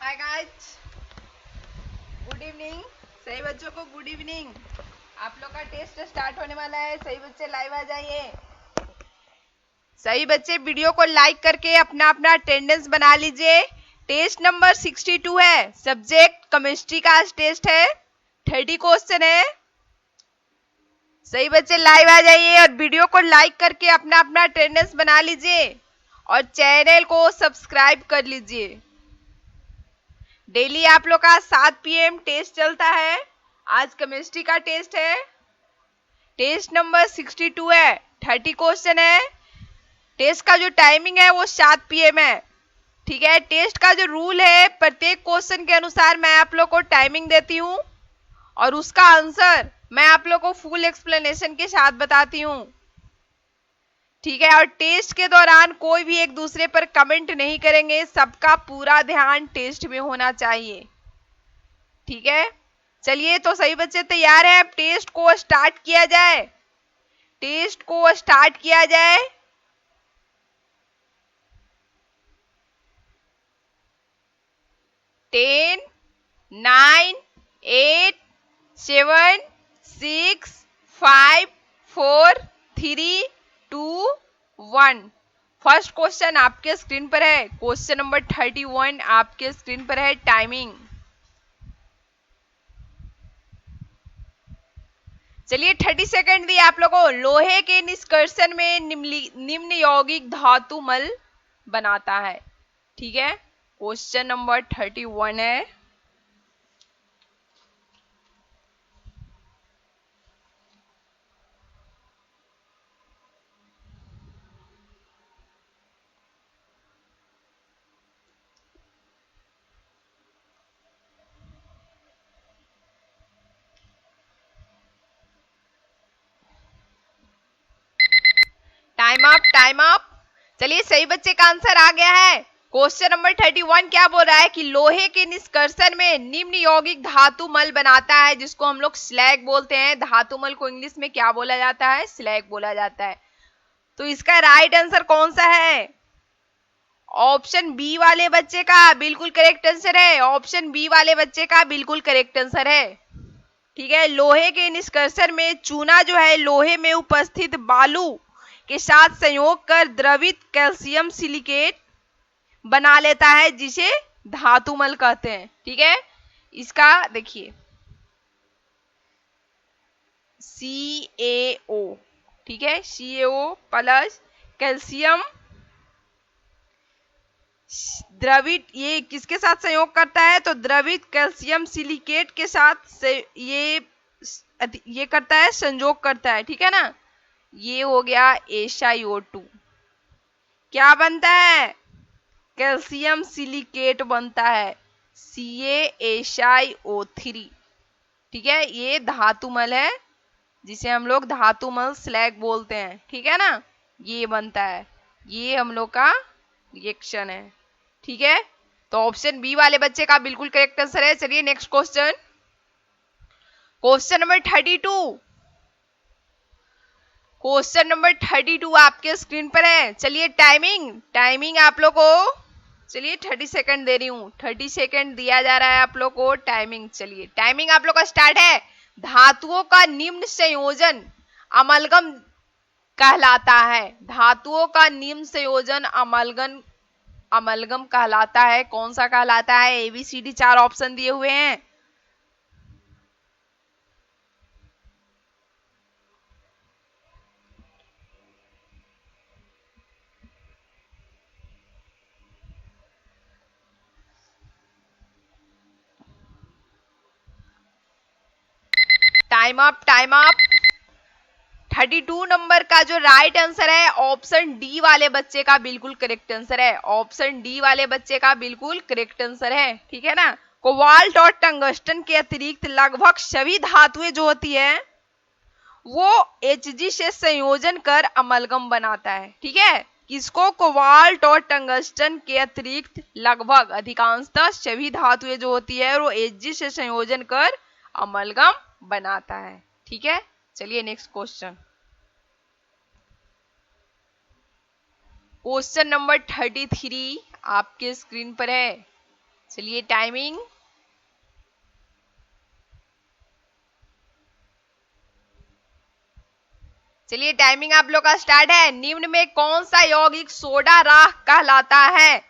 Hi guys, good evening. सही बच्चों को गुड इवनिंग। आप लोग का टेस्ट स्टार्ट होने वाला है। सही बच्चे लाइव आ जाइए। सही बच्चे वीडियो को लाइक करके अपना अपना अटेंडेंस बना लीजिए। टेस्ट नंबर 62 है। सब्जेक्ट केमिस्ट्री का टेस्ट है। 30 क्वेश्चन है। सही बच्चे लाइव आ जाइए और वीडियो को लाइक करके अपना अपना अटेंडेंस बना लीजिए और चैनल को सब्सक्राइब कर लीजिए। डेली आप लोग का 7 PM टेस्ट चलता है। आज केमिस्ट्री का टेस्ट है। टेस्ट नंबर 62 है। 30 क्वेश्चन है। टेस्ट का जो टाइमिंग है वो 7 PM है। ठीक है। टेस्ट का जो रूल है, प्रत्येक क्वेश्चन के अनुसार मैं आप लोग को टाइमिंग देती हूँ और उसका आंसर मैं आप लोग को फुल एक्सप्लेनेशन के साथ बताती हूँ। ठीक है। और टेस्ट के दौरान कोई भी एक दूसरे पर कमेंट नहीं करेंगे। सबका पूरा ध्यान टेस्ट में होना चाहिए। ठीक है। चलिए, तो सही बच्चे तैयार हैं। अब टेस्ट को स्टार्ट किया जाए। टेस्ट को स्टार्ट किया जाए। टेन, 9, 8, 7, 6, 5, 4, 3, 2, 1। फर्स्ट क्वेश्चन आपके स्क्रीन पर है। क्वेश्चन नंबर 31 आपके स्क्रीन पर है। टाइमिंग चलिए 30 सेकंड दिए आप लोगों को। लोहे के निष्कर्षण में निम्न यौगिक धातु मल बनाता है। ठीक है। क्वेश्चन नंबर 31 है। Time up, time up. चलिए, सही बच्चे का आंसर आ गया है। क्वेश्चन नंबर 31 क्या बोल रहा है कि लोहे के निष्कर्षण में निम्न यौगिक धातु मल बनाता है, जिसको हम लोग स्लैग बोलते हैं। धातु मल को इंग्लिश में क्या बोला जाता है? स्लैग बोला जाता है। तो इसका राइट आंसर कौन सा है? ऑप्शन बी वाले बच्चे का बिल्कुल करेक्ट आंसर है। ऑप्शन बी वाले बच्चे का बिल्कुल करेक्ट आंसर है। ठीक है। लोहे के निष्कर्षण में चूना जो है लोहे में उपस्थित बालू के साथ संयोग कर द्रवित कैल्शियम सिलिकेट बना लेता है, जिसे धातुमल कहते हैं। ठीक है। इसका देखिए CaO। ठीक है। CaO प्लस कैल्शियम द्रवित, ये किसके साथ संयोग करता है? तो द्रवित कैल्शियम सिलिकेट के साथ से ये करता है, संयोग करता है। ठीक है ना। ये हो गया HiO2। क्या बनता है? कैल्शियम सिलिकेट बनता है, CaHiO3। ठीक है। ये धातुमल है, जिसे हम लोग धातुमल स्लैग बोलते हैं। ठीक है ना। ये बनता है। ये हम लोग का रिएक्शन है। ठीक है। तो ऑप्शन बी वाले बच्चे का बिल्कुल करेक्ट आंसर है। चलिए next question. Question number 32। Question number 32 आपके स्क्रीन पर है। चलिए टाइमिंग आप लोग को, चलिए 30 सेकंड दे रही हूँ। 30 सेकंड दिया जा रहा है आप लोग को टाइमिंग। चलिए टाइमिंग आप लोग का स्टार्ट है। धातुओं का निम्न संयोजन अमलगम कहलाता है। धातुओं का निम्न संयोजन अमलगम कहलाता है। कौन सा कहलाता है? ABCD 4 ऑप्शन दिए हुए हैं। Time up, time up. 32 number का जो राइट आंसर है, ऑप्शन डी वाले बच्चे का बिल्कुल करेक्ट आंसर है। ऑप्शन डी वाले बच्चे का बिल्कुल करेक्ट आंसर है। ठीक है ना। कोबाल्ट और टंगस्टन के अतिरिक्त लगभग सभी धातुएं जो होती है वो Hg से संयोजन कर अमलगम बनाता है। ठीक है। किसको? कोबाल्ट और टंगस्टन के अतिरिक्त लगभग अधिकांशतः सभी धातुएं जो होती है वो Hg से संयोजन कर अमलगम बनाता है। ठीक है। चलिए नेक्स्ट क्वेश्चन। क्वेश्चन नंबर 33 आपके स्क्रीन पर है। चलिए टाइमिंग। चलिए टाइमिंग आप लोग का स्टार्ट है। निम्न में कौन सा यौगिक सोडा राख कहलाता है?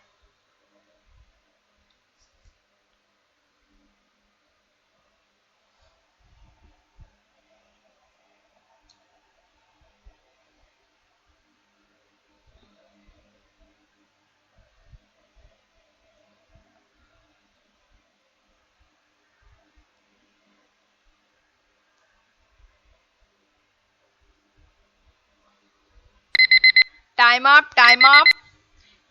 Time up, time up.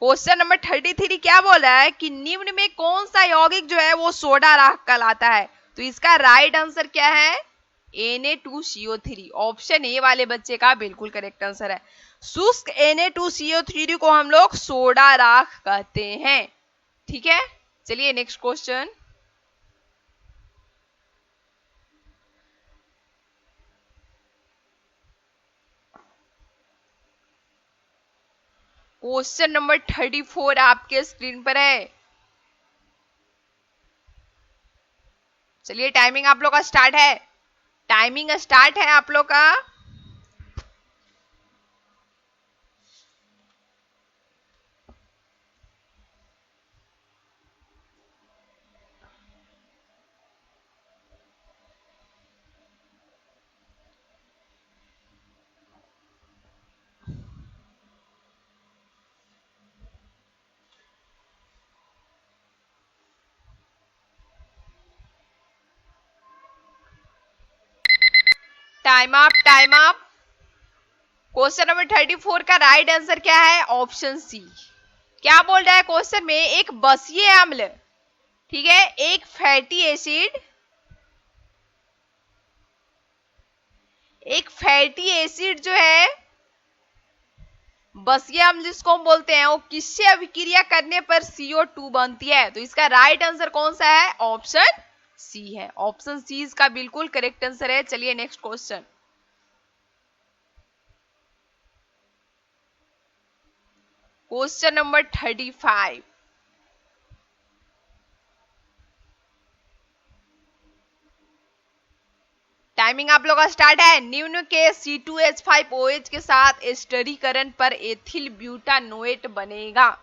Question number 33 क्या बोल रहा है कि निम्न में कौन सा यौगिक जो है वो सोडा राख कहलाता है? तो इसका राइट आंसर क्या है? Na2CO3। ऑप्शन ए वाले बच्चे का बिल्कुल करेक्ट आंसर है। शुष्क Na2CO3 को हम लोग सोडा राख कहते हैं। ठीक है, चलिए नेक्स्ट क्वेश्चन। क्वेश्चन नंबर 34 आपके स्क्रीन पर है। चलिए टाइमिंग आप लोग का स्टार्ट है। टाइमिंग स्टार्ट है आप लोग का। Time up, time up. Question number 34 का राइट आंसर क्या है? Option C. क्या बोल रहा है क्वेश्चन में? एक बसीय अम्ल, ठीक है, एक फैटी एसिड, एक फैटी एसिड जो है बसीय अम्ल जिसको हम बोलते हैं, वो किससे अभिक्रिया करने पर CO2 बनती है? तो इसका राइट आंसर कौन सा है? ऑप्शन सी है। ऑप्शन सी इसका बिल्कुल करेक्ट आंसर है। चलिए next question. Question number 35। Timing आप लोग का स्टार्ट है। निम्न के C2H5OH के साथ स्टरीकरण पर एथिल ब्यूटानोएट बनेगा।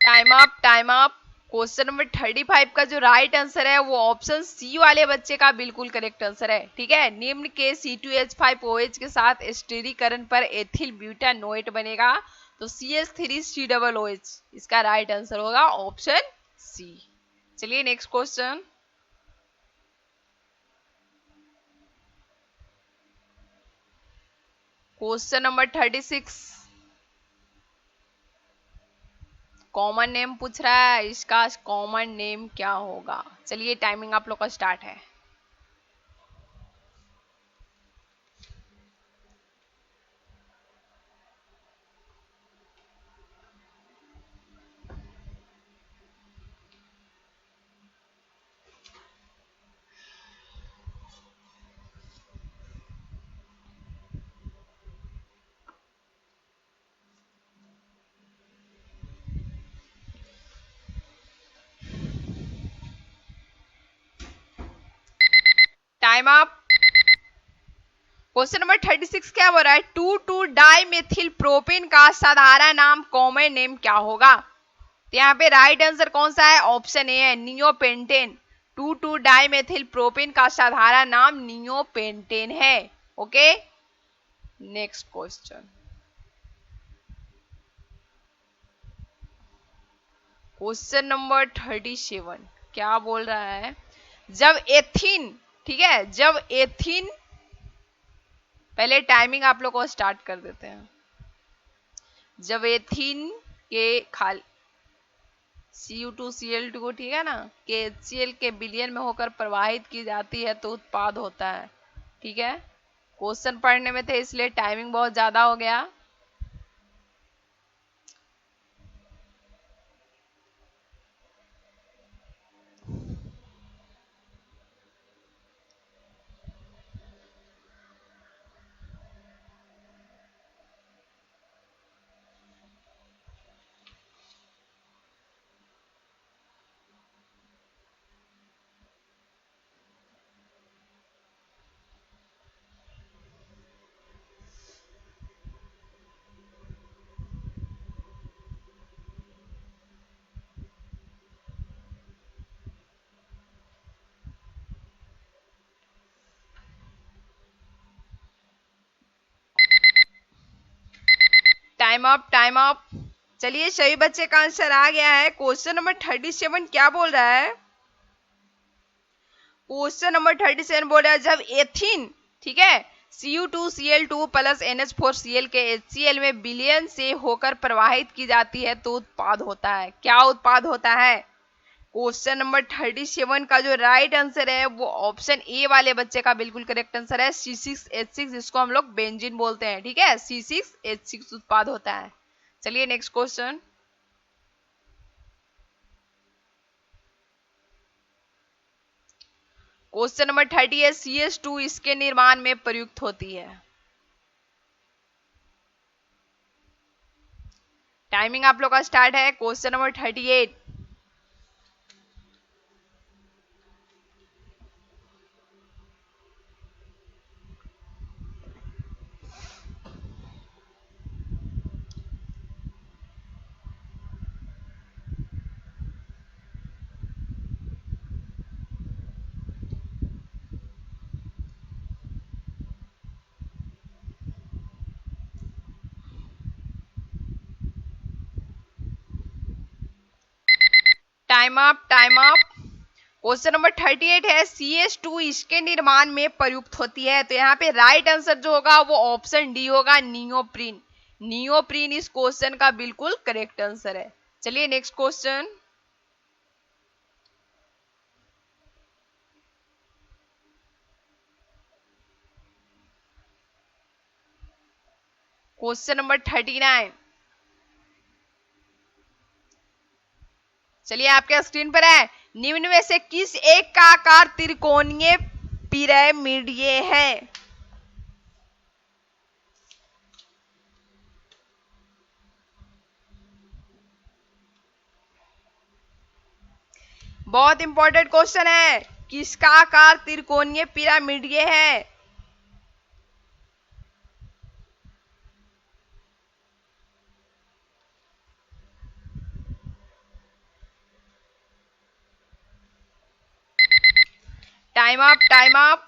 Time up, time up. Question number 35 का जो राइट आंसर है वो ऑप्शन सी वाले बच्चे का बिल्कुल करेक्ट आंसर है। ठीक है, निम्न के C2H5OH के साथ स्टीरीकरण पर एथिल ब्यूटानोएट बनेगा। तो CH3COOH इसका राइट आंसर होगा ऑप्शन सी। चलिए next question. Question number 36 common name पूछ रहा है। इसका कॉमन नेम क्या होगा? चलिए टाइमिंग आप लोग का स्टार्ट है। Time up. क्वेश्चन नंबर 36 क्या बोल रहा है? 2,2 डाइमेथिल प्रोपेन का साधारण नाम कॉमन नेम क्या होगा? तो यहाँ पे राइट आंसर कौन सा है? ऑप्शन ए है नियोपेंटेन। 2,2 डाइमेथिल प्रोपेन का साधारण नाम नियोपेंटेन है। Okay, next question. Question number 37 क्या बोल रहा है? जब एथीन, ठीक है, जब एथीन, पहले टाइमिंग आप लोग को स्टार्ट कर देते हैं। जब एथीन के खाल Cu2Cl2 को, ठीक है ना, के HCl के विलयन में होकर प्रवाहित की जाती है तो उत्पाद होता है ठीक है, क्वेश्चन पढ़ने में थे इसलिए टाइमिंग बहुत ज्यादा हो गया। Time up, time up. चलिए सभी बच्चे का आंसर आ गया है। क्वेश्चन नंबर 37 क्या बोल रहा है? क्वेश्चन नंबर 37 बोल रहा है जब एथीन, ठीक है, Cu2Cl2 प्लस NH4Cl के HCl में विलयन से होकर प्रवाहित की जाती है तो उत्पाद होता है। क्या उत्पाद होता है? क्वेश्चन नंबर 37 का जो राइट आंसर है वो ऑप्शन ए वाले बच्चे का बिल्कुल करेक्ट आंसर है, C6H6, जिसको हम लोग बेंजीन बोलते हैं। ठीक है, C6H6 उत्पाद होता है। चलिए नेक्स्ट क्वेश्चन। क्वेश्चन नंबर 30 है CH2 इसके निर्माण में प्रयुक्त होती है। टाइमिंग आप लोग का स्टार्ट है। Question number 38। Time up, time up. Question number 38 है CH2 इसके निर्माण में प्रयुक्त होती है। तो यहाँ पे राइट आंसर जो होगा वो ऑप्शन डी होगा, नियोप्रीन। नियोप्रीन इस क्वेश्चन का बिल्कुल करेक्ट आंसर है। चलिए नेक्स्ट क्वेश्चन। Question number 39। चलिए आपके स्क्रीन पर है, निम्न में से किस एक का आकार त्रिकोणीय पिरामिडीय है? बहुत इंपॉर्टेंट क्वेश्चन है, किसका आकार त्रिकोणीय पिरामिडीय है? Time up, time up.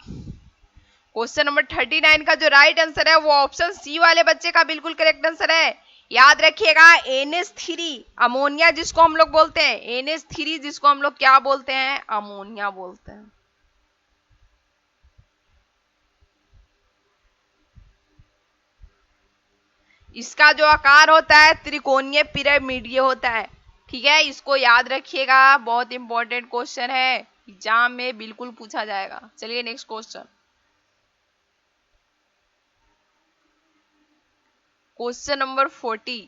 Question number 39 का जो राइट आंसर है वो ऑप्शन सी वाले बच्चे का बिल्कुल करेक्ट आंसर है। याद रखिएगा NH3 अमोनिया जिसको हम लोग बोलते हैं, NH3 जिसको हम लोग क्या बोलते हैं? अमोनिया बोलते हैं। इसका जो आकार होता है त्रिकोणीय पिरामिडीय होता है। ठीक है, इसको याद रखिएगा, बहुत इंपॉर्टेंट क्वेश्चन है, एग्जाम में बिल्कुल पूछा जाएगा। चलिए next question. Question number 40।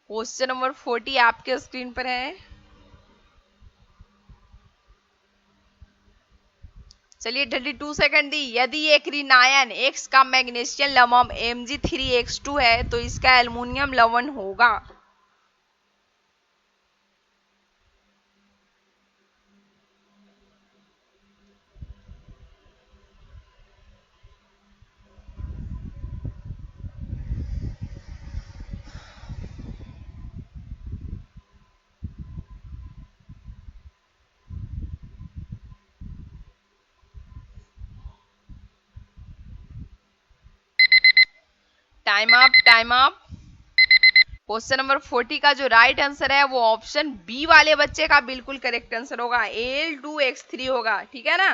Question number 40 आपके स्क्रीन पर है। चलिए 32 सेकंड दी। यदि एक ऋणायन X का मैग्नीशियम लवण Mg3X2 है तो इसका एल्युमिनियम लवण होगा। Time up, time up. Question number 40 का जो राइट आंसर है वो ऑप्शन बी वाले बच्चे का बिल्कुल करेक्ट आंसर होगा, Al2X3 होगा। ठीक है ना।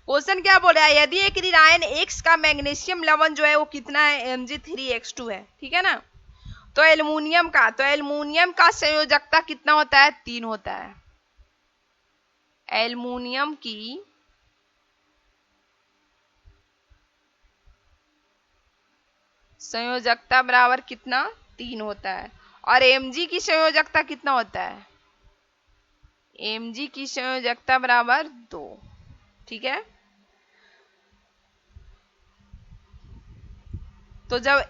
क्वेश्चन क्या बोल रहा है, यदि एक ऋणायन X का मैग्नीशियम लवण जो है वो कितना है? Mg3X2 है। ठीक है ना। तो एल्युमिनियम का संयोजकता कितना होता है? 3 होता है। एल्युमिनियम की संयोजकता बराबर कितना 3 होता है। और mg की संयोजकता कितना होता है, mg की संयोजकता बराबर 2। ठीक है, तो जब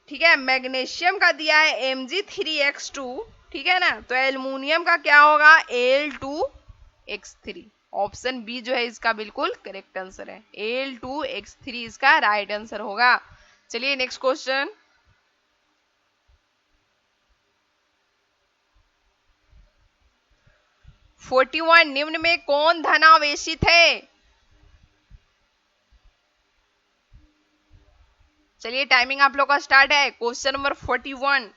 ठीक है मैग्नीशियम का दिया है Mg3x2, ठीक है ना, तो एल्युमिनियम का क्या होगा Al2x3। ऑप्शन बी जो है इसका बिल्कुल करेक्ट आंसर है, Al2x3 इसका राइट आंसर होगा। चलिए नेक्स्ट क्वेश्चन। फोर्टी वन, निम्न में कौन धनावेशित है। चलिए टाइमिंग आप लोग का स्टार्ट है। Question number 41।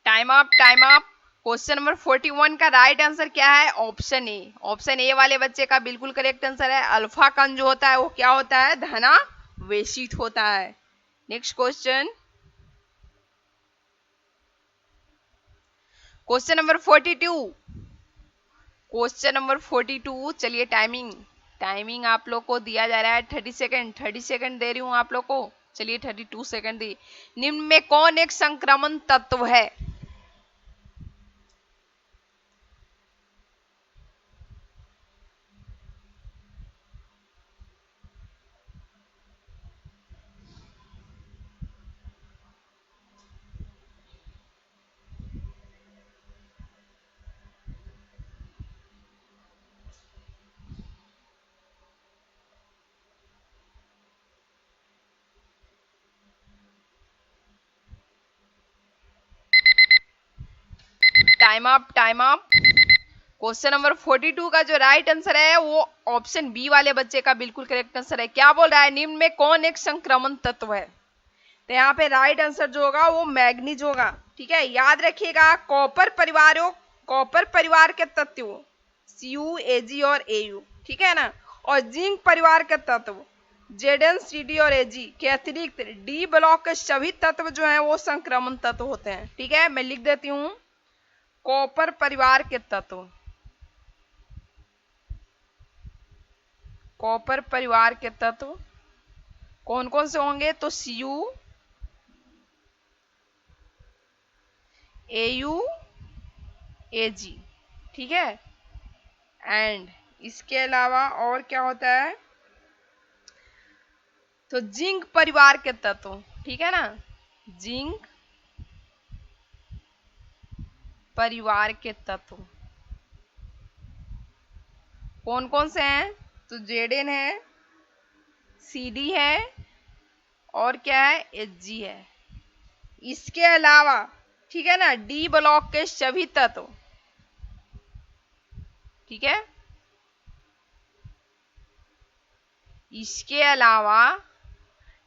Time up, time up. Question number 41 का राइट आंसर क्या है, ऑप्शन ए। ऑप्शन ए वाले बच्चे का बिल्कुल करेक्ट आंसर है। अल्फा कण जो होता है वो क्या होता है, धनावेशित होता है। Next question, question number 42। Question number 42। चलिए टाइमिंग, टाइमिंग आप लोग को दिया जा रहा है 30 सेकेंड, 30 सेकेंड दे रही हूं आप लोग को। चलिए 32 सेकेंड दी। निम्न में कौन एक संक्रमण तत्व है। Time up, time up. Question number 42 का जो राइट आंसर है वो ऑप्शन बी वाले बच्चे का बिल्कुल करेक्ट आंसर है। क्या बोल रहा है, निम्न में कौन एक संक्रमण तत्व है। तो यहाँ पे राइट आंसर जो होगा वो मैग्नीज होगा। ठीक है, याद रखिएगा कॉपर परिवार के तत्व Cu, Ag और Au, ठीक है ना, और जिंक परिवार के तत्व Zn, Cd और Ag के अतिरिक्त डी ब्लॉक के सभी तत्व जो हैं वो संक्रमण तत्व होते हैं। ठीक है, मैं लिख देती हूँ, कॉपर परिवार के तत्व, कॉपर परिवार के तत्व कौन कौन से होंगे, तो Cu, Au, Ag, ठीक है, एंड इसके अलावा और क्या होता है, तो जिंक परिवार के तत्व, ठीक है ना, जिंक परिवार के तत्व कौन कौन से हैं, तो Zn है, Cd है और क्या है, Hg है। इसके अलावा ठीक है ना, डी ब्लॉक के सभी तत्व, ठीक है, इसके अलावा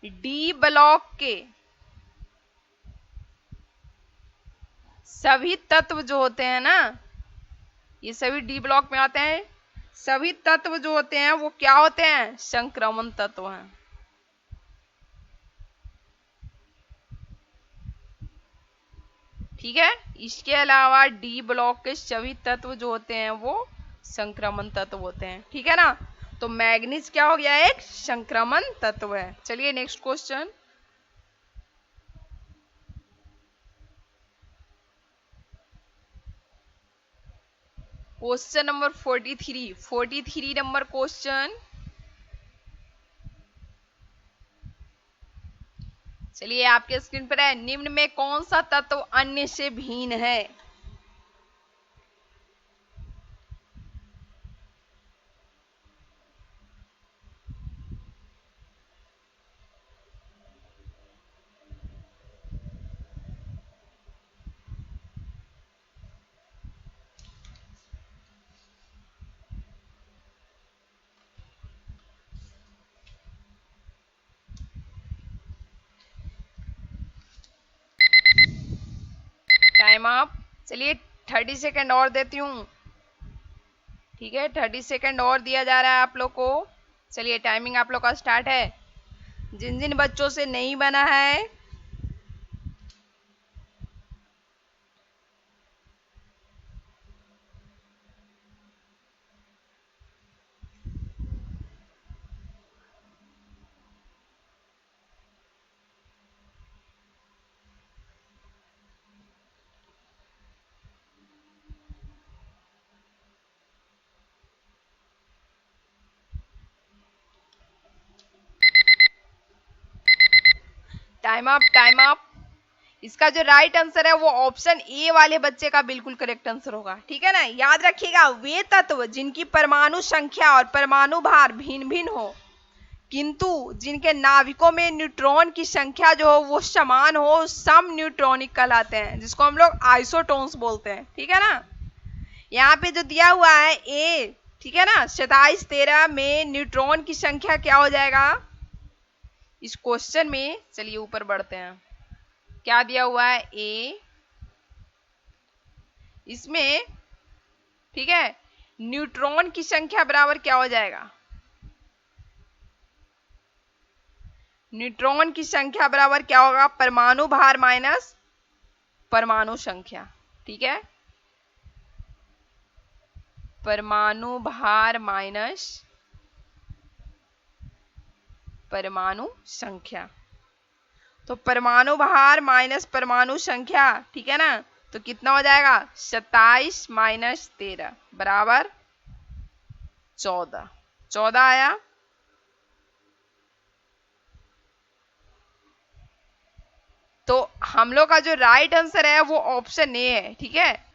डी ब्लॉक के सभी तत्व जो होते हैं ना, ये सभी डी ब्लॉक में आते हैं, सभी तत्व जो होते हैं वो क्या होते हैं, संक्रमण तत्व हैं। ठीक है, इसके अलावा डी ब्लॉक के सभी तत्व जो होते हैं वो संक्रमण तत्व होते हैं। ठीक है ना, तो मैग्नीज क्या हो गया, एक संक्रमण तत्व है। चलिए next question. Question number 43 number question. चलिए आपके स्क्रीन पर है, निम्न में कौन सा तत्व अन्य से भिन्न है। Time up. चलिए 30 सेकेंड और देती हूँ, ठीक है, 30 सेकेंड और दिया जा रहा है आप लोग को। चलिए टाइमिंग आप लोग का स्टार्ट है। जिन जिन बच्चों से नहीं बना है टाइम अप, टाइम अप। इसका जो राइट आंसर है वो ऑप्शन ए वाले बच्चे का बिल्कुल करेक्ट आंसर होगा, ठीक है ना। याद रखिएगा, वे तत्व जिनकी परमाणु संख्या और परमाणु भार भिन्न भिन्न हो किंतु जिनके नाभिकों में न्यूट्रॉन की संख्या जो हो वो समान हो, सम न्यूट्रॉनिक कहलाते हैं, जिसको हम लोग आइसोटोन्स बोलते हैं, ठीक है ना। यहाँ पे जो दिया हुआ है ए, ठीक है ना, 27-13 में न्यूट्रॉन की संख्या क्या हो जाएगा इस क्वेश्चन में। चलिए ऊपर बढ़ते हैं, क्या दिया हुआ है ए, इसमें ठीक है न्यूट्रॉन की संख्या बराबर क्या हो जाएगा, न्यूट्रॉन की संख्या बराबर क्या होगा, परमाणु भार माइनस परमाणु संख्या, ठीक है, परमाणु भार माइनस परमाणु संख्या। तो परमाणु भार माइनस परमाणु संख्या, ठीक है ना, तो कितना हो जाएगा 27 माइनस 13 बराबर 14। 14 आया। तो हम लोग का जो राइट आंसर है वो ऑप्शन ए है, ठीक है।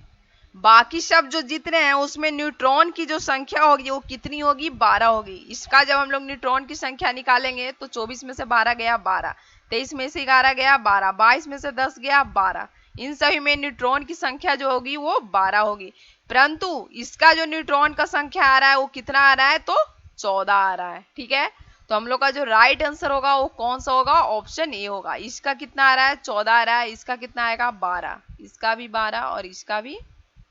बाकी सब जो जितने हैं उसमें न्यूट्रॉन की जो संख्या होगी वो कितनी होगी, 12 होगी। इसका जब हम लोग न्यूट्रॉन की संख्या निकालेंगे तो 24 में से 12 गया 12, 23 में से 11 गया 12, 22 में से 10 गया 12, इन सभी में न्यूट्रॉन की संख्या जो होगी वो 12 होगी। परंतु इसका जो न्यूट्रॉन का संख्या आ रहा है वो कितना आ रहा है, तो 14 आ रहा है, ठीक है। तो हम लोग का जो राइट आंसर होगा वो कौन सा होगा, ऑप्शन ए होगा। इसका कितना आ रहा है 14 आ रहा है, इसका कितना आएगा 12, इसका भी 12 और इसका भी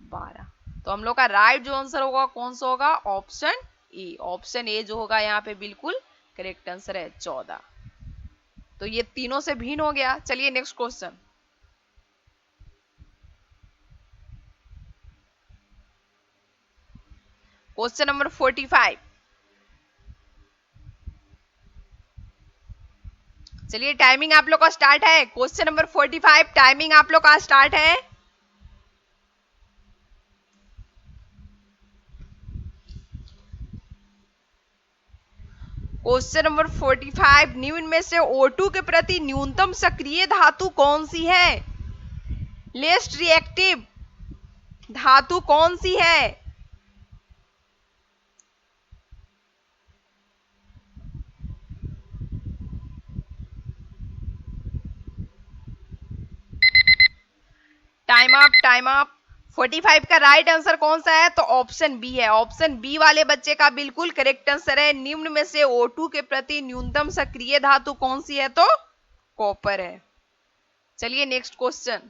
12। तो हम लोग का राइट जो आंसर होगा कौन सा होगा, ऑप्शन ए। ऑप्शन ए जो होगा यहाँ पे बिल्कुल करेक्ट आंसर है 14। तो ये तीनों से भिन्न हो गया। चलिए नेक्स्ट क्वेश्चन, क्वेश्चन नंबर 45। चलिए टाइमिंग आप लोग का स्टार्ट है। क्वेश्चन नंबर 45 टाइमिंग आप लोग का स्टार्ट है। क्वेश्चन नंबर 45, निम्न में से O2 के प्रति न्यूनतम सक्रिय धातु कौन सी है, लेस्ट रिएक्टिव धातु कौन सी है। Time up, time up. 45 का राइट आंसर कौन सा है, तो ऑप्शन बी है। ऑप्शन बी वाले बच्चे का बिल्कुल करेक्ट आंसर है। निम्न में से O2 के प्रति न्यूनतम सक्रिय धातु कौन सी है, तो कॉपर है। चलिए next question,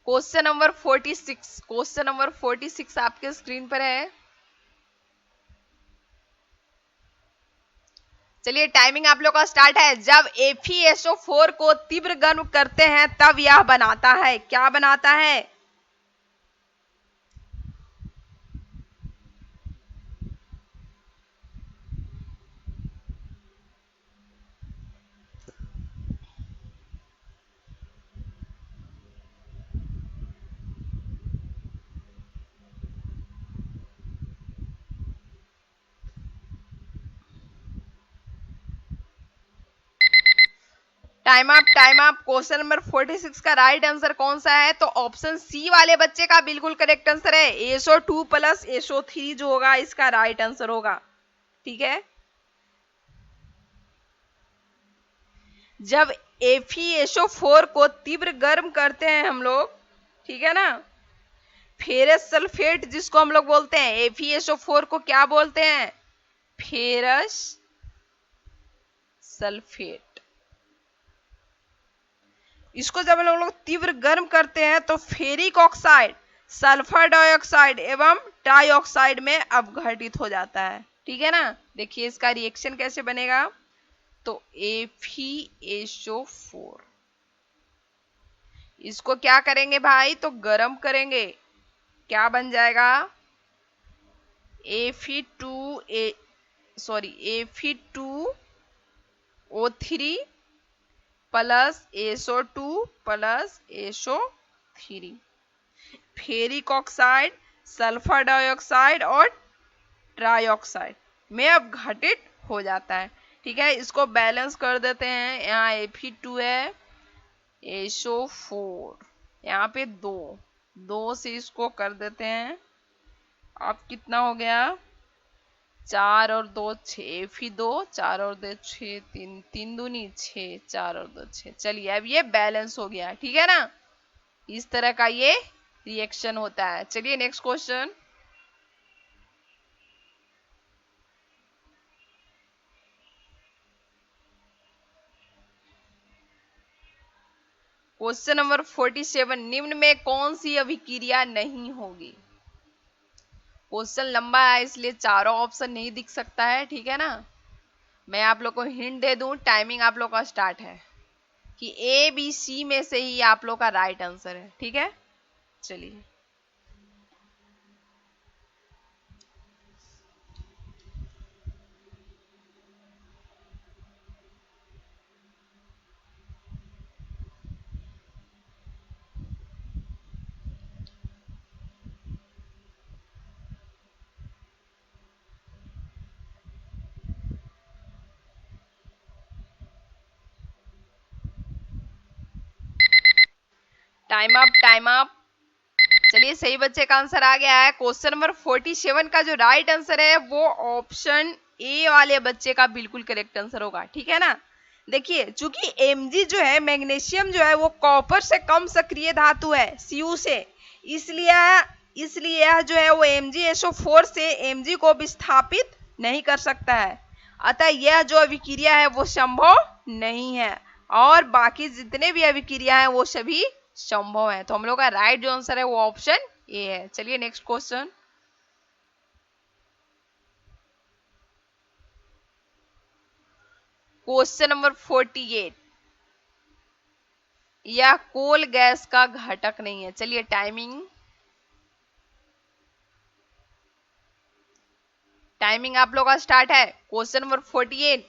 question number 46। Question number 46 आपके स्क्रीन पर है। चलिए टाइमिंग आप लोग का स्टार्ट है। जब FeSO4 को तीव्र गर्म करते हैं तब यह बनाता है, क्या बनाता है। Time up, time up. Question number 46 का राइट आंसर कौन सा है, तो ऑप्शन सी वाले बच्चे का बिल्कुल करेक्ट आंसर है। SO2 प्लस SO3 जो होगा इसका राइट आंसर होगा, ठीक है। जब FeSO4 को तीव्र गर्म करते हैं हम लोग, ठीक है ना, फेरस सल्फेट जिसको हम लोग बोलते हैं, FeSO4 को क्या बोलते हैं, फेरस सल्फेट। इसको जब हम लोग तीव्र गर्म करते हैं तो फेरिक ऑक्साइड सल्फर डाइऑक्साइड एवं डाइऑक्साइड में अपघटित हो जाता है। ठीक है ना। देखिए इसका रिएक्शन कैसे बनेगा, तो FeSO4, इसको क्या करेंगे भाई, तो गर्म करेंगे, क्या बन जाएगा, Fe2O3 plus SO2 plus SO3, ferric oxide sulphur dioxide और ट्राइऑक्साइड में अब घटित हो जाता है। ठीक है, इसको बैलेंस कर देते हैं। यहाँ Fe2 है, SO4, यहाँ पे 2 से इसको कर देते हैं। अब कितना हो गया, 4 और 2 6, Fe2 4 और 2 6, 3 दूनी 6, 4 और 2 6। चलिए अब ये बैलेंस हो गया। ठीक है ना, इस तरह का ये रिएक्शन होता है। चलिए नेक्स्ट क्वेश्चन। क्वेश्चन नंबर 47, निम्न में कौन सी अभिक्रिया नहीं होगी। क्वेश्चन लंबा है इसलिए चारों ऑप्शन नहीं दिख सकता है। ठीक है ना, मैं आप लोग को हिंट दे दूं, टाइमिंग आप लोग का स्टार्ट है कि ABC में से ही आप लोग का राइट आंसर है। ठीक है, चलिए टाइम अप, टाइम अप। चलिए सही बच्चे का आंसर आ गया है। क्वेश्चन नंबर 47 का जो राइट आंसर है वो ऑप्शन ए वाले बच्चे का बिल्कुल करेक्ट आंसर होगा। ठीक है ना, देखिए चूंकि Mg जो है, मैग्नीशियम जो है वो कॉपर से कम सक्रिय धातु है Cu से, इसलिए यह जो है वो MgSO4 से Mg को विस्थापित नहीं कर सकता है। अतः यह जो अभिक्रिया है वो संभव नहीं है, और बाकी जितने भी अभिक्रिया है वो सभी संभव है। तो हम लोग का राइट जो आंसर है वो ऑप्शन ए है। चलिए नेक्स्ट क्वेश्चन। क्वेश्चन नंबर 48, यह कोल गैस का घटक नहीं है। चलिए टाइमिंग आप लोग का स्टार्ट है। Question number 48,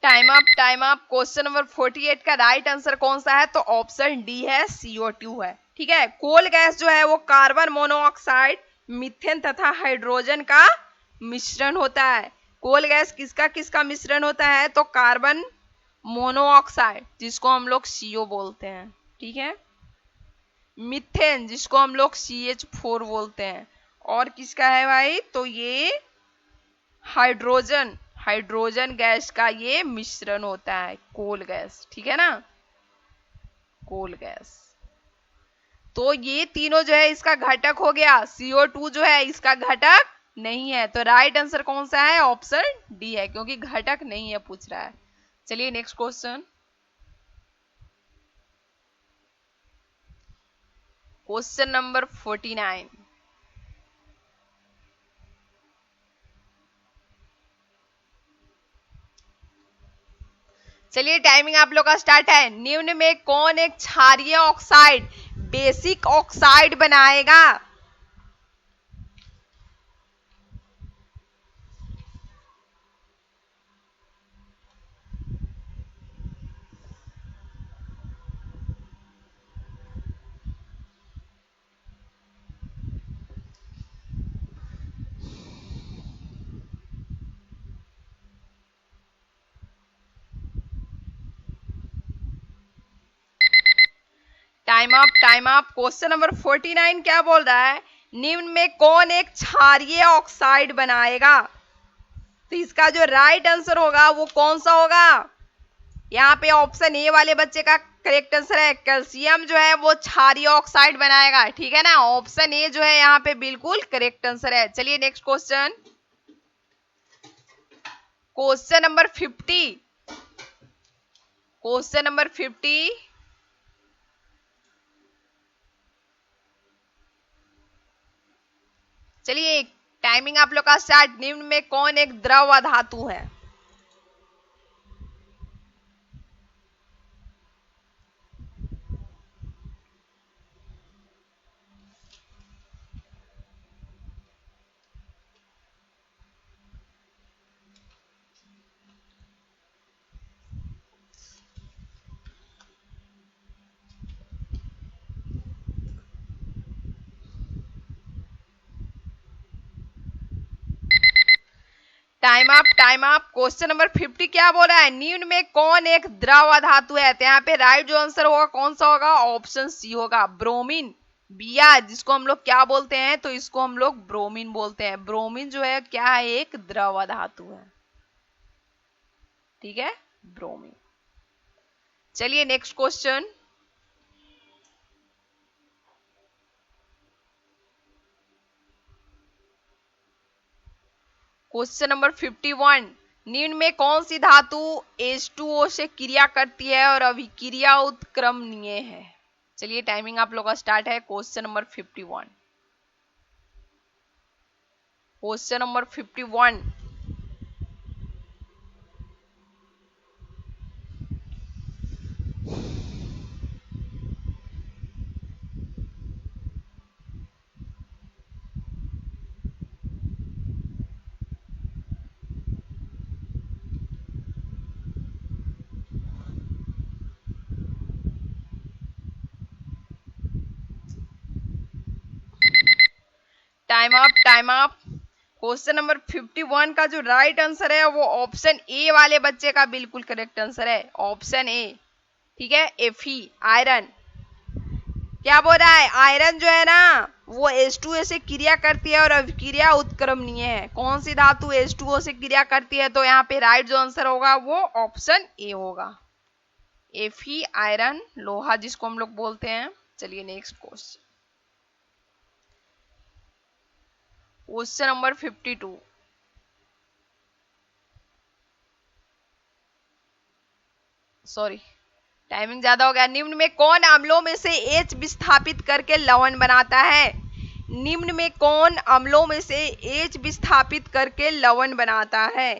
time up, time up. Question number 48 का राइट आंसर कौन सा है, तो ऑप्शन डी है, CO2 है। ठीक है, कोल गैस जो है वो कार्बन मोनोऑक्साइड, मीथेन तथा हाइड्रोजन का मिश्रण होता है। कोल गैस किसका किसका मिश्रण होता है, तो कार्बन मोनोऑक्साइड जिसको हम लोग CO बोलते हैं। ठीक है, मीथेन जिसको हम लोग CH4 बोलते हैं, और किसका है भाई, तो ये हाइड्रोजन गैस का ये मिश्रण होता है, कोल गैस। ठीक है ना, कोल गैस। तो ये तीनों जो है इसका घटक हो गया। CO2 जो है इसका घटक नहीं है, तो राइट आंसर कौन सा है, ऑप्शन डी है, क्योंकि घटक नहीं है पूछ रहा है। चलिए नेक्स्ट क्वेश्चन। क्वेश्चन नंबर 49, चलिए टाइमिंग आप लोग का स्टार्ट है। निम्न में कौन एक क्षारीय ऑक्साइड बेसिक ऑक्साइड बनाएगा। Time up. क्वेश्चन नंबर 49 क्या बोल रहा है, निम्न में कौन एक क्षारीय ऑक्साइड बनाएगा? तो इसका जो राइट आंसर होगा वो कौन सा होगा? यहाँ पे ऑप्शन ए वाले बच्चे का करेक्ट आंसर है, कैल्शियम जो है वो क्षारीय ऑक्साइड बनाएगा। ठीक है ना, ऑप्शन ए जो है यहाँ पे बिल्कुल करेक्ट आंसर है। चलिए next question, question number 50। Question number 50, चलिए टाइमिंग आप लोग का स्टार्ट। निम्न में कौन एक द्रव धातु है? Time up, time up. Question number 50 क्या बोल रहा है, निम्न में कौन एक द्रव धातु है? तो यहाँ पे राइट जो आंसर होगा कौन सा होगा? ऑप्शन सी होगा, ब्रोमीन। बिया जिसको हम लोग क्या बोलते हैं, तो इसको हम लोग ब्रोमीन बोलते हैं। ब्रोमीन जो है क्या है, एक द्रव धातु है। ठीक है, ब्रोमीन। चलिए नेक्स्ट क्वेश्चन, क्वेश्चन नंबर 51, निम्न में कौन सी धातु H2O से क्रिया करती है और अभिक्रिया उत्क्रमणीय है? चलिए टाइमिंग आप लोग का स्टार्ट है। Question number 51, question number 51। Time up, time up. Question number 51 का जो राइट आंसर है वो ऑप्शन ए वाले बच्चे का बिल्कुल करेक्ट आंसर है, ऑप्शन ए। ठीक है, Fe, आयरन। क्या बोल रहा है, आयरन जो है ना वो H2O से क्रिया करती है और अभिक्रिया उत्क्रमणीय है। कौन सी धातु H2O से क्रिया करती है? तो यहाँ पे राइट जो आंसर होगा वो ऑप्शन ए होगा, Fe, आयरन, लोहा जिसको हम लोग बोलते हैं। चलिए next question, question number 52। Sorry, timing ज्यादा हो गया। निम्न में कौन अम्लों में से H विस्थापित करके लवण बनाता है? निम्न में कौन अम्लों में से H विस्थापित करके लवण बनाता है?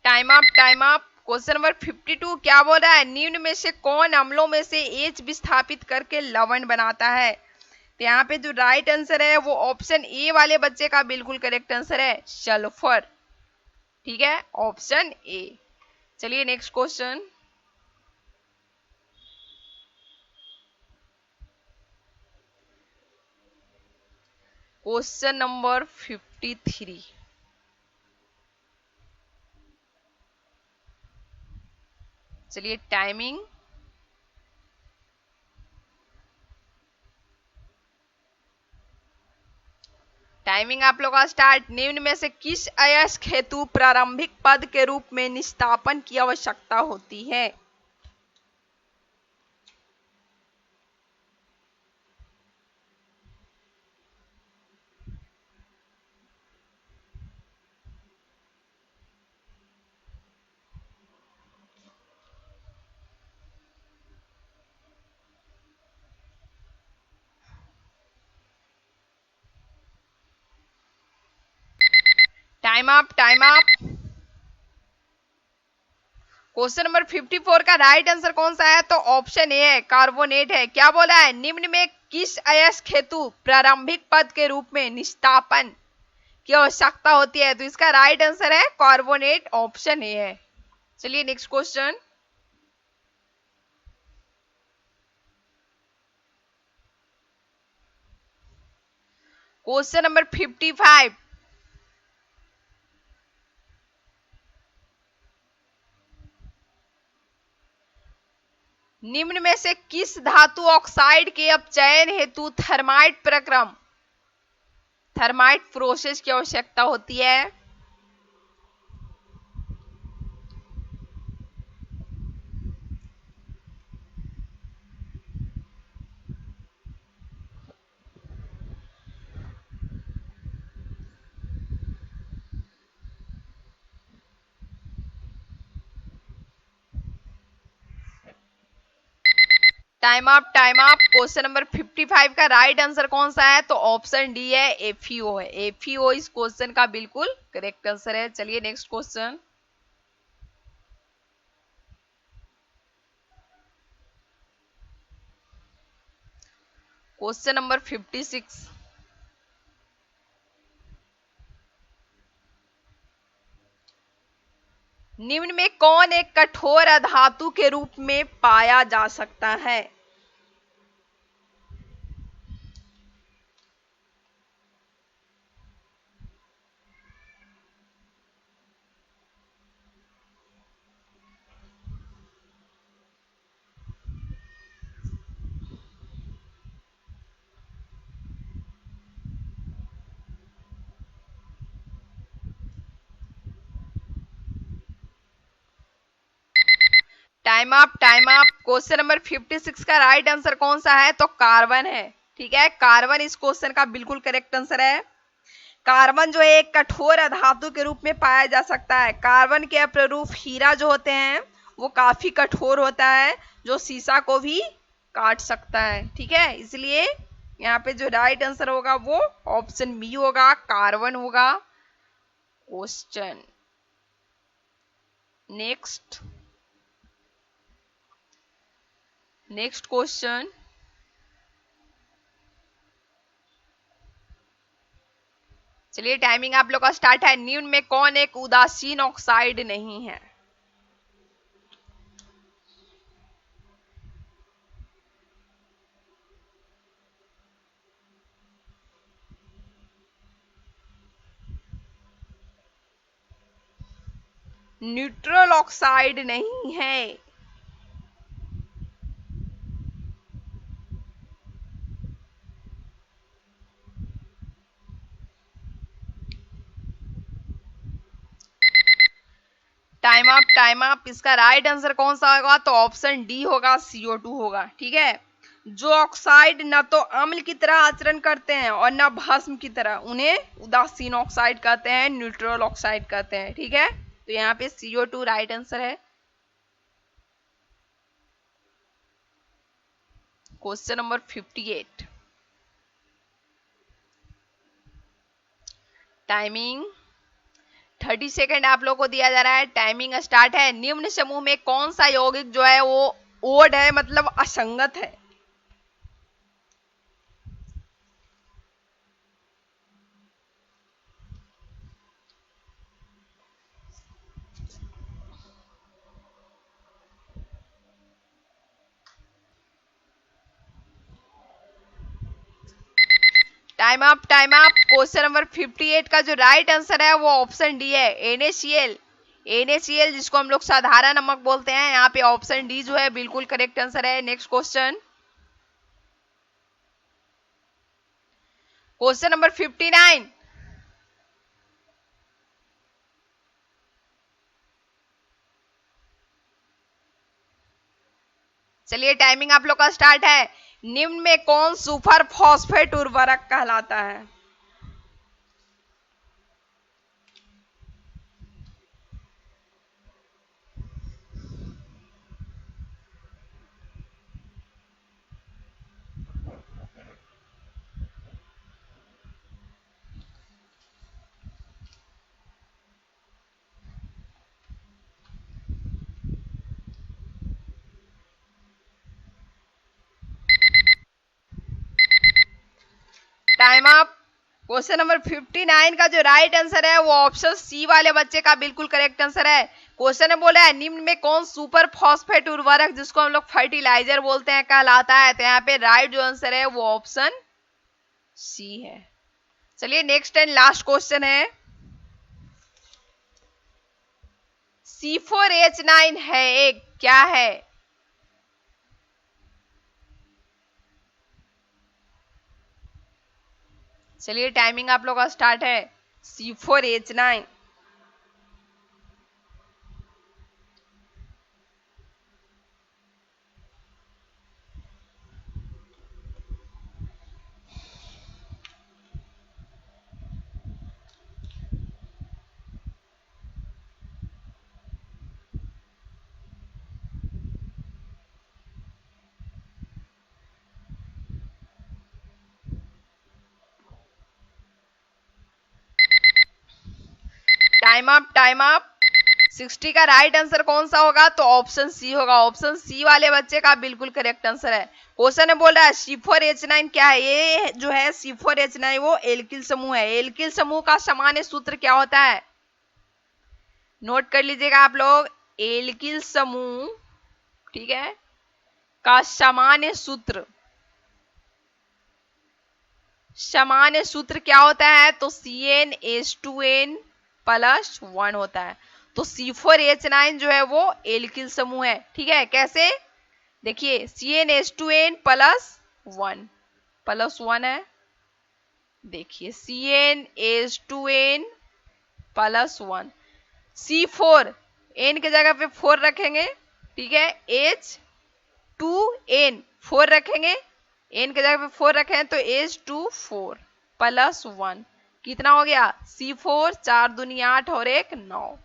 Time up, time up. Question number 52 क्या बोल रहा है, निम्न में से कौन अम्लों में से H विस्थापित करके लवण बनाता है? तो यहाँ पे जो राइट आंसर है वो ऑप्शन ए वाले बच्चे का बिल्कुल करेक्ट आंसर है, सल्फर। ठीक है, ऑप्शन ए। चलिए नेक्स्ट क्वेश्चन, क्वेश्चन नंबर 53। चलिए टाइमिंग, टाइमिंग आप लोग का स्टार्ट। निम्न में से किस अयस्क हेतु प्रारंभिक पद के रूप में निस्तापन की आवश्यकता होती है? Time up, time up. Question number 54 का राइट आंसर कौन सा है? तो ऑप्शन ए है, कार्बोनेट है। क्या बोला है? निम्न में किस अयस्क हेतु प्रारंभिक पद के रूप में निष्ठापन की आवश्यकता होती है? तो इसका राइट आंसर है कार्बोनेट, ऑप्शन ए है। चलिए नेक्स्ट क्वेश्चन। क्वेश्चन नंबर 55, निम्न में से किस धातु ऑक्साइड के अपचयन हेतु थर्माइट प्रक्रम, थर्माइट प्रोसेस की आवश्यकता होती है? Time up, time up. Question number 55 का राइट आंसर कौन सा है? तो ऑप्शन डी है, एफईओ है। एफईओ इस क्वेश्चन का बिल्कुल करेक्ट आंसर है। चलिए नेक्स्ट क्वेश्चन। क्वेश्चन नंबर 56, निम्न में कौन एक कठोर अधातु के रूप में पाया जा सकता है? Time up, time up. Question number 56 का राइट आंसर कौन सा है? तो कार्बन है। ठीक है, कार्बन इस क्वेश्चन का बिल्कुल करेक्ट आंसर है। कार्बन जो है एक कठोर धातु के रूप में पाया जा सकता है। कार्बन के अप्ररूप हीरा जो होते हैं वो काफी कठोर होता है, जो शीशा को भी काट सकता है। ठीक है, इसलिए यहाँ पे जो राइट आंसर होगा वो ऑप्शन बी होगा, कार्बन होगा। Question next, next question. चलिए टाइमिंग आप लोग का स्टार्ट है। निम्न में कौन एक उदासीन ऑक्साइड नहीं है? न्यूट्रल ऑक्साइड नहीं है। Time up, time up. इसका राइट आंसर कौन सा होगा? तो ऑप्शन डी होगा, CO2 होगा। ठीक है, जो ऑक्साइड न तो अम्ल की तरह आचरण करते हैं और न भस्म की तरह, उन्हें उदासीन ऑक्साइड कहते हैं, न्यूट्रल ऑक्साइड कहते हैं। ठीक है, तो यहाँ पे CO2 राइट आंसर है। क्वेश्चन नंबर 58, टाइमिंग 30 सेकेंड आप लोग को दिया जा रहा है। टाइमिंग स्टार्ट है। निम्न समूह में कौन सा यौगिक जो है वो ओड है, मतलब असंगत है? Time up, time up. Question number 58 का जो राइट आंसर है वो ऑप्शन डी है, NaCl। NaCl जिसको हम लोग साधारण नमक बोलते हैं, यहाँ पे ऑप्शन डी जो है बिल्कुल करेक्ट आंसर है। नेक्स्ट क्वेश्चन, क्वेश्चन नंबर 59, चलिए टाइमिंग आप लोग का स्टार्ट है। निम्न में कौन सुपर फॉस्फेट उर्वरक कहलाता है? Time up. क्वेश्चन नंबर 59 का जो राइट आंसर है वो ऑप्शन सी वाले बच्चे का बिल्कुल करेक्ट आंसर है। क्वेश्चन में बोला है निम्न में कौन सुपर फॉस्फेट उर्वरक जिसको हम लोग फर्टिलाइजर बोलते हैं कहलाता है, तो यहाँ पे राइट जो आंसर है वो ऑप्शन सी है। चलिए नेक्स्ट एंड लास्ट क्वेश्चन है, C4H9 है एक, क्या है? चलिए टाइमिंग आप लोग का स्टार्ट है। C4H9 time up, time up. 60 का राइट आंसर कौन सा होगा? तो ऑप्शन सी होगा। ऑप्शन सी वाले बच्चे का बिल्कुल करेक्ट आंसर है। क्वेश्चन में बोल रहा है C4H9 क्या है? ये जो है C4H9 वो एल्किल समूह है। एल्किल समूह का सामान्य सूत्र क्या होता है? नोट कर लीजिएगा आप लोग, एल्किल समूह, ठीक है, का सामान्य सूत्र, सामान्य सूत्र क्या होता है? तो CnH2n प्लस 1 होता है। तो C4H9 जो है वो एल्किल समूह है, ठीक है। कैसे? देखिए CnH2n प्लस 1 है। देखिए CnH2n प्लस 1, C4 n के जगह पे 4 रखेंगे, ठीक है, H2n 4 रखेंगे, n के जगह पे 4 रखें तो H2 प्लस 1 कितना हो गया? C4 4 दूनी 8 और 1 9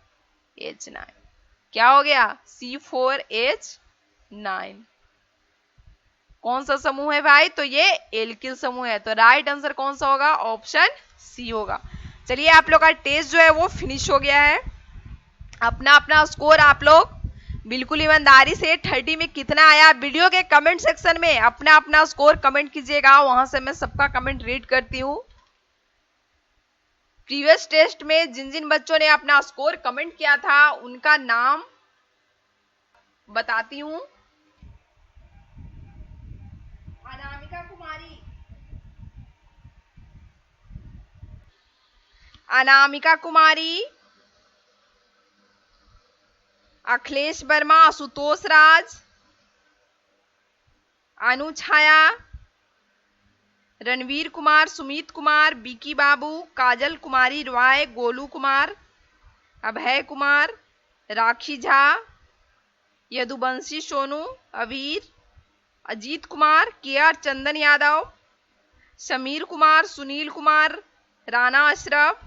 H9 क्या हो गया? C4H9 कौन सा समूह है भाई? तो ये एल्किल समूह है। तो राइट आंसर कौन सा होगा? ऑप्शन सी होगा। चलिए आप लोग का टेस्ट जो है वो फिनिश हो गया है। अपना अपना स्कोर आप लोग बिल्कुल ईमानदारी से 30 में कितना आया वीडियो के कमेंट सेक्शन में अपना अपना स्कोर कमेंट कीजिएगा, वहां से मैं सबका कमेंट रीड करती हूँ। प्रीवियस टेस्ट में जिन जिन बच्चों ने अपना स्कोर कमेंट किया था उनका नाम बताती हूँ। अनामिका कुमारी, अनामिका कुमारी, अखिलेश वर्मा, आशुतोष राज, अनुछाया, रणवीर कुमार, सुमित कुमार, बिकी बाबू, काजल कुमारी रॉय, गोलू कुमार, अभय कुमार, राखी झा, यदुवंशी सोनू, अवीर, अजीत कुमार, KR चंदन यादव, समीर कुमार, सुनील कुमार, राना अशरफ,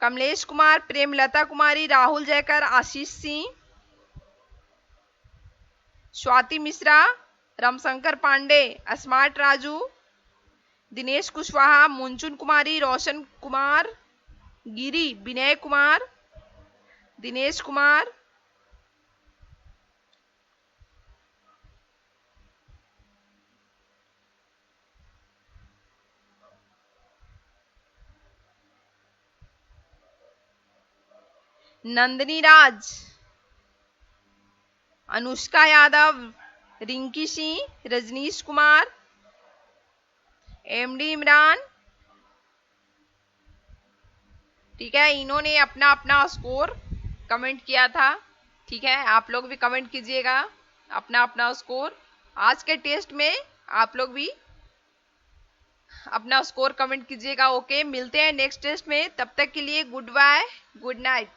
कमलेश कुमार, प्रेमलता कुमारी, राहुल जयकर, आशीष सिंह, स्वाति मिश्रा, रामशंकर पांडे, स्मार्ट राजू, दिनेश कुशवाहा, मुंचुन कुमारी, रोशन कुमार, गिरी, विनय कुमार, दिनेश कुमार, नंदनी राज, अनुष्का यादव, रिंकी सिंह, रजनीश कुमार, MD इमरान, ठीक है, इन्होंने अपना अपना स्कोर कमेंट किया था, ठीक है। आप लोग भी कमेंट कीजिएगा अपना अपना स्कोर। आज के टेस्ट में आप लोग भी अपना स्कोर कमेंट कीजिएगा। ओके, मिलते हैं नेक्स्ट टेस्ट में, तब तक के लिए गुड बाय, गुड नाइट।